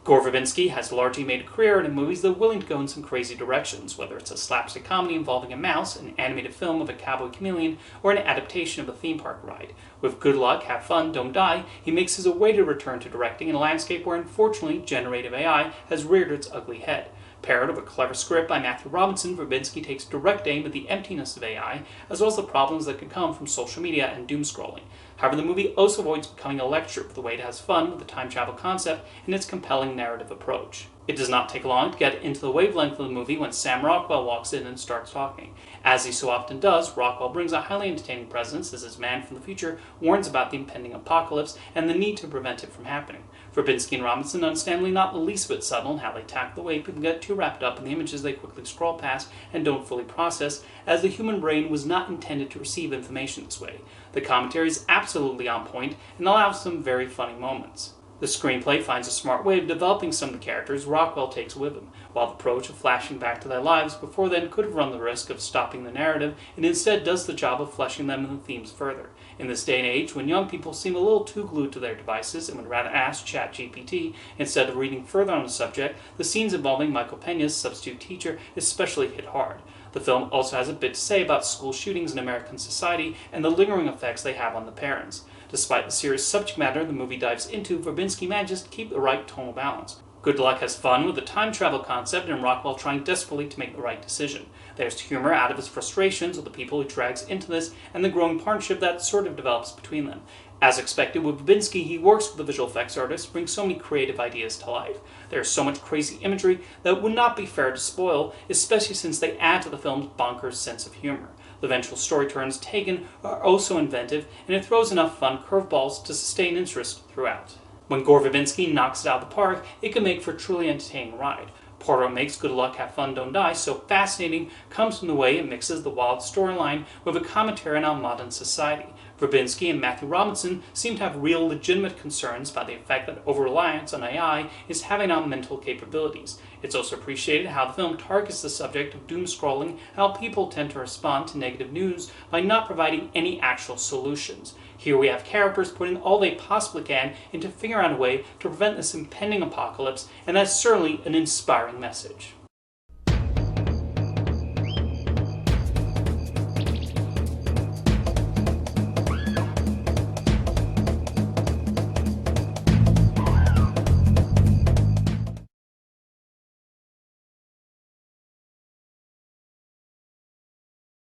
Gore Verbinski has largely made a career in movies that are willing to go in some crazy directions, whether it's a slapstick comedy involving a mouse, an animated film of a cowboy chameleon, or an adaptation of a theme park ride. With Good Luck, Have Fun, Don't Die, he makes his awaited return to directing in a landscape where unfortunately generative AI has reared its ugly head. Paired with a clever script by Matthew Robinson, Verbinski takes direct aim at the emptiness of AI, as well as the problems that could come from social media and doom scrolling. However, the movie also avoids becoming a lecture with the way it has fun with the time travel concept and its compelling narrative approach. It does not take long to get into the wavelength of the movie when Sam Rockwell walks in and starts talking. As he so often does, Rockwell brings a highly entertaining presence as his man from the future warns about the impending apocalypse and the need to prevent it from happening. Verbinski and Robinson understandably not the least bit subtle in how they tackle the way people get too wrapped up in the images they quickly scroll past and don't fully process, as the human brain was not intended to receive information this way. The commentary is absolutely on point and allows some very funny moments. The screenplay finds a smart way of developing some of the characters Rockwell takes with him, while the approach of flashing back to their lives before then could have run the risk of stopping the narrative, and instead does the job of fleshing them and the themes further. In this day and age, when young people seem a little too glued to their devices and would rather ask ChatGPT instead of reading further on the subject, the scenes involving Michael Peña's substitute teacher especially hit hard. The film also has a bit to say about school shootings in American society and the lingering effects they have on the parents. Despite the serious subject matter the movie dives into, Verbinski manages to keep the right tonal balance. Good Luck has fun with the time travel concept and Rockwell trying desperately to make the right decision. There's humor out of his frustrations with the people he drags into this and the growing partnership that sort of develops between them. As expected with Verbinski, he works with the visual effects artist to bring so many creative ideas to life. There's so much crazy imagery that it would not be fair to spoil, especially since they add to the film's bonkers sense of humor. The eventual story turns taken are also inventive, and it throws enough fun curveballs to sustain interest throughout. When Gore Verbinski knocks it out of the park, it can make for a truly entertaining ride. Part of what makes Good Luck, Have Fun, Don't Die so fascinating comes from the way it mixes the wild storyline with a commentary on our modern society. Verbinski and Matthew Robinson seem to have real legitimate concerns about the effect that over-reliance on AI is having on mental capabilities. It's also appreciated how the film targets the subject of doom scrolling and how people tend to respond to negative news by not providing any actual solutions. Here we have characters putting all they possibly can into figuring out a way to prevent this impending apocalypse, and that's certainly an inspiring message.